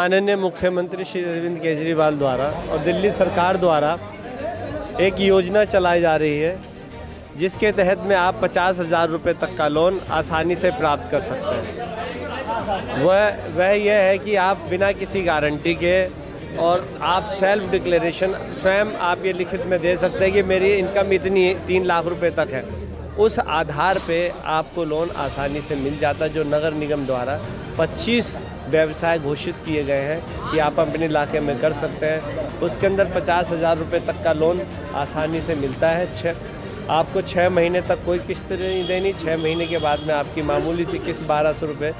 माननीय मुख्यमंत्री श्री अरविंद केजरीवाल द्वारा और दिल्ली सरकार द्वारा एक योजना चलाई जा रही है जिसके तहत में आप 50,000 रुपये तक का लोन आसानी से प्राप्त कर सकते हैं। वह यह है कि आप बिना किसी गारंटी के और आप सेल्फ डिक्लेरेशन स्वयं आप ये लिखित में दे सकते हैं कि मेरी इनकम इतनी 3 लाख रुपए तक है। उस आधार पे आपको लोन आसानी से मिल जाता है, जो नगर निगम द्वारा 25 व्यवसाय घोषित किए गए हैं कि आप अपने इलाके में कर सकते हैं। उसके अंदर 50,000 रुपये तक का लोन आसानी से मिलता है। आपको 6 महीने तक कोई किस्त नहीं देनी। 6 महीने के बाद में आपकी मामूली सी किस्त 1,200 रुपये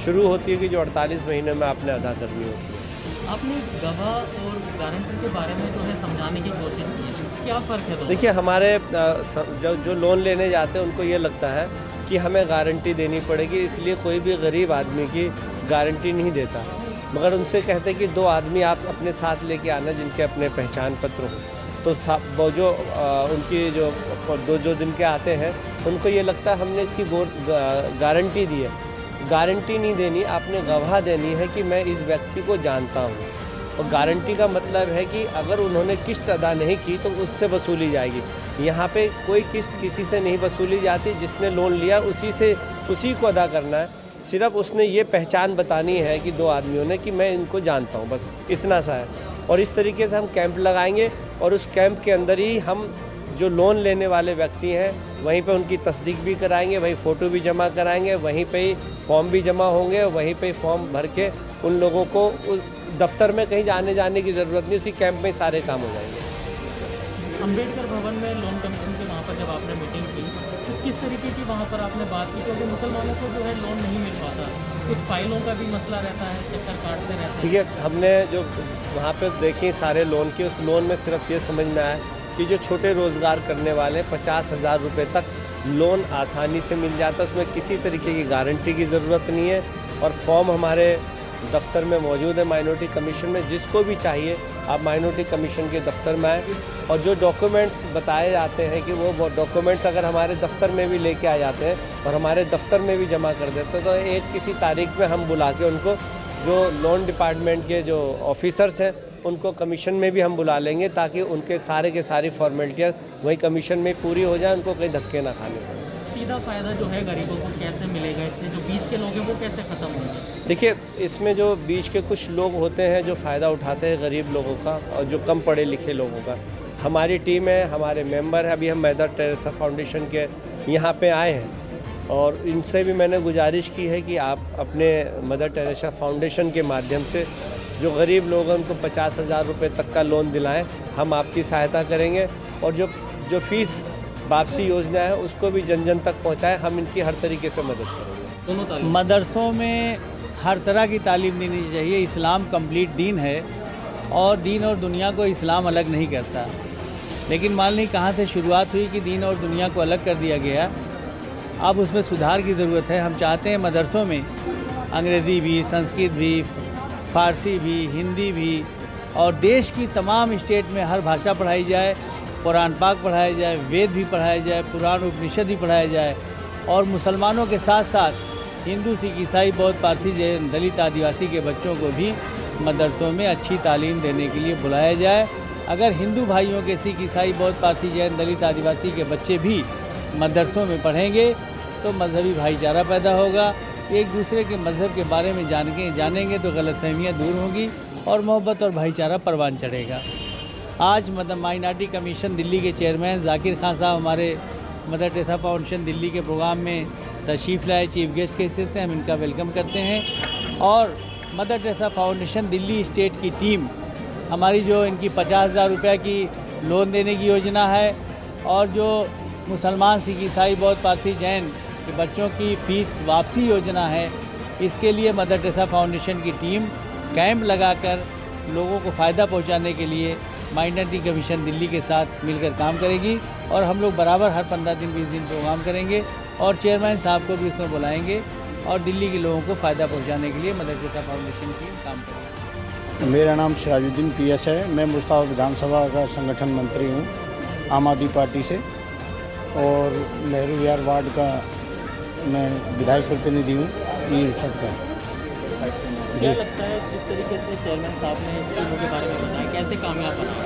शुरू होती है कि जो 48 महीने में आपने अदा करनी होती है। आपने गवाह और गारंटर के बारे में जो है समझाने की कोशिश की है, क्या फ़र्क है? देखिए, हमारे जो लोन लेने जाते हैं उनको ये लगता है कि हमें गारंटी देनी पड़ेगी, इसलिए कोई भी गरीब आदमी की गारंटी नहीं देता। मगर उनसे कहते हैं कि 2 आदमी आप अपने साथ लेके आना जिनके अपने पहचान पत्र हो। तो वो जो उनकी जो 2 दिन के आते हैं उनको ये लगता है हमने इसकी गारंटी दी है। गारंटी नहीं देनी, आपने गवाह देनी है कि मैं इस व्यक्ति को जानता हूँ। और गारंटी का मतलब है कि अगर उन्होंने किस्त अदा नहीं की तो उससे वसूली जाएगी। यहाँ पे कोई किस्त किसी से नहीं वसूली जाती। जिसने लोन लिया उसी को अदा करना है। सिर्फ उसने ये पहचान बतानी है कि 2 आदमियों ने कि मैं इनको जानता हूँ, बस इतना सा है। और इस तरीके से हम कैंप लगाएंगे और उस कैंप के अंदर ही हम जो लोन लेने वाले व्यक्ति हैं वहीं पे उनकी तस्दीक भी कराएंगे, वहीं फ़ोटो भी जमा कराएंगे, वहीं पे ही फॉर्म भी जमा होंगे, वहीं पे फॉर्म भर के उन लोगों को उस दफ्तर में कहीं जाने की ज़रूरत नहीं, उसी कैंप में सारे काम हो जाएंगे। अम्बेडकर भवन में लोन कमीशन के वहाँ पर जब आपने मीटिंग की तो किस तरीके की वहाँ पर आपने बात की? क्योंकि मुसलमानों को जो है लोन नहीं मिल पाता, कुछ फाइलों का भी मसला रहता है, चक्कर काटते रहते हैं। ठीक है, हमने जो वहाँ पे देखी सारे लोन की, उस लोन में सिर्फ ये समझ में आया कि जो छोटे रोज़गार करने वाले 50,000 रुपये तक लोन आसानी से मिल जाता है। उसमें किसी तरीके की गारंटी की ज़रूरत नहीं है और फॉर्म हमारे दफ्तर में मौजूद है माइनॉरिटी कमीशन में। जिसको भी चाहिए आप माइनॉरिटी कमीशन के दफ्तर में आए और जो डॉक्यूमेंट्स बताए जाते हैं कि वो डॉक्यूमेंट्स अगर हमारे दफ्तर में भी लेके आ जाते हैं और हमारे दफ्तर में भी जमा कर देते हैं तो एक किसी तारीख में हम बुला के उनको जो लोन डिपार्टमेंट के जो ऑफिसर्स हैं उनको कमीशन में भी हम बुला लेंगे ताकि उनके सारे के सारी फॉर्मेलिटियाँ वही कमीशन में पूरी हो जाए, उनको कहीं धक्के ना खाने पड़े। सीधा फ़ायदा जो है गरीबों को कैसे मिलेगा? इससे जो बीच के लोग हैं वो कैसे ख़त्म होंगे? देखिए, इसमें जो बीच के कुछ लोग होते हैं जो फ़ायदा उठाते हैं गरीब लोगों का और जो कम पढ़े लिखे लोगों का। हमारी टीम है, हमारे मेंबर हैं। अभी हम मदर टेरेसा फाउंडेशन के यहाँ पे आए हैं और इनसे भी मैंने गुजारिश की है कि आप अपने मदर टेरेसा फाउंडेशन के माध्यम से जो गरीब लोग हैं उनको 50,000 रुपये तक का लोन दिलाएं। हम आपकी सहायता करेंगे और जो फ़ीस वापसी योजना है उसको भी जन जन तक पहुंचाएं। हम इनकी हर तरीके से मदद करेंगे। मदरसों में हर तरह की तालीम देनी चाहिए। इस्लाम कंप्लीट दीन है और दीन और दुनिया को इस्लाम अलग नहीं करता। लेकिन मान ली कहाँ से शुरुआत हुई कि दीन और दुनिया को अलग कर दिया गया। अब उसमें सुधार की ज़रूरत है। हम चाहते हैं मदरसों में अंग्रेज़ी भी, संस्कृत भी, फ़ारसी भी, हिंदी भी और देश की तमाम स्टेट में हर भाषा पढ़ाई जाए। कुरान पाक पढ़ाया जाए, वेद भी पढ़ाया जाए, पुराण उपनिषद भी पढ़ाया जाए और मुसलमानों के साथ साथ हिंदू, सिख, ईसाई, बौद्ध, पारसी, जैन, दलित, आदिवासी के बच्चों को भी मदरसों में अच्छी तालीम देने के लिए बुलाया जाए। अगर हिंदू भाइयों के सिख, ईसाई, बौद्ध, पारसी, जैन, दलित, आदिवासी के बच्चे भी मदरसों में पढ़ेंगे तो मजहबी भाईचारा पैदा होगा। एक दूसरे के मज़हब के बारे में जानेंगे तो गलतफहमियाँ दूर होंगी और मोहब्बत और भाईचारा परवान चढ़ेगा। आज माइनॉरिटी कमीशन दिल्ली के चेयरमैन ज़ाकिर खान साहब हमारे मदर टेरेसा फाउंडेशन दिल्ली के प्रोग्राम में तशरीफ़ लाए चीफ गेस्ट के हिस्से से। हम इनका वेलकम करते हैं और mother Teresa foundation Delhi state की टीम हमारी जो इनकी 50,000 रुपये की लोन देने की योजना है और जो मुसलमान, सिख, ईसाई, बौद्ध, पारसी, जैन के बच्चों की फ़ीस वापसी योजना है, इसके लिए मदर टेरेसा फाउंडेशन की टीम कैंप लगाकर लोगों को फ़ायदा पहुंचाने के लिए माइनॉरिटी कमीशन दिल्ली के साथ मिलकर काम करेगी और हम लोग बराबर हर 15 दिन 20 दिन प्रोग्राम करेंगे और चेयरमैन साहब को भी इसमें बुलाएंगे और दिल्ली के लोगों को फ़ायदा पहुंचाने के लिए मदर टेरेसा फाउंडेशन की काम करेगी। मेरा नाम सिराजुद्दीन PS है। मैं मुश्ताबाद विधानसभा का संगठन मंत्री हूँ आम आदमी पार्टी से और नेहरू विहार वार्ड का मैं विधायक प्रतिनिधि हूँ। ये सब का क्या लगता है जिस तरीके से चेयरमैन साहब ने स्कीमों के बारे में बताया, कैसे कामयाब बनाया?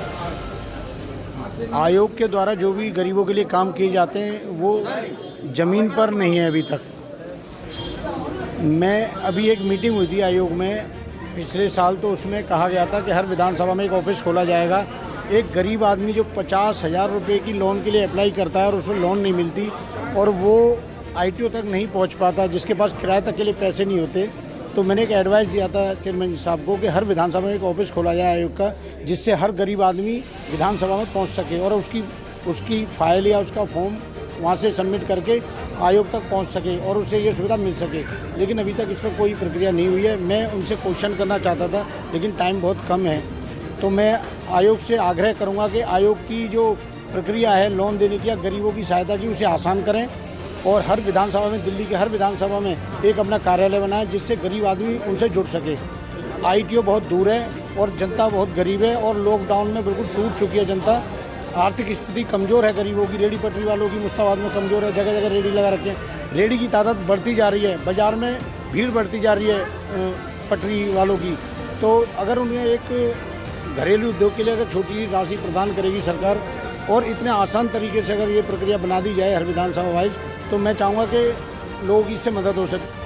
आयोग के द्वारा जो भी गरीबों के लिए काम किए जाते हैं वो ज़मीन पर नहीं है अभी तक। मैं अभी एक मीटिंग हुई थी आयोग में पिछले साल, तो उसमें कहा गया था कि हर विधानसभा में एक ऑफिस खोला जाएगा। एक गरीब आदमी जो 50,000 रुपये की लोन के लिए अप्लाई करता है और उसको लोन नहीं मिलती और वो ITO तक नहीं पहुंच पाता, जिसके पास किराए तक के लिए पैसे नहीं होते, तो मैंने एक एडवाइस दिया था चेयरमैन साहब को कि हर विधानसभा में एक ऑफिस खोला जाए आयोग का, जिससे हर गरीब आदमी विधानसभा में पहुंच सके और उसकी फाइल या उसका फॉर्म वहां से सबमिट करके आयोग तक पहुंच सके और उसे ये सुविधा मिल सके। लेकिन अभी तक इस पर कोई प्रक्रिया नहीं हुई है। मैं उनसे क्वेश्चन करना चाहता था लेकिन टाइम बहुत कम है, तो मैं आयोग से आग्रह करूँगा कि आयोग की जो प्रक्रिया है लोन देने की या गरीबों की सहायता की, उसे आसान करें और हर विधानसभा में, दिल्ली के हर विधानसभा में एक अपना कार्यालय बनाएं जिससे गरीब आदमी उनसे जुड़ सके। ITO बहुत दूर है और जनता बहुत गरीब है और लॉकडाउन में बिल्कुल टूट चुकी है जनता। आर्थिक स्थिति कमज़ोर है गरीबों की, रेडी पटरी वालों की मुस्ताबाद में कमज़ोर है, जगह जगह रेडी लगा रखे हैं। रेडी की तादाद बढ़ती जा रही है, बाज़ार में भीड़ बढ़ती जा रही है पटरी वालों की। तो अगर उन्हें एक घरेलू उद्योग के लिए अगर छोटी राशि प्रदान करेगी सरकार और इतने आसान तरीके से अगर ये प्रक्रिया बना दी जाए हर विधानसभा वाइज, तो मैं चाहूँगा कि लोगों की इससे मदद हो सके।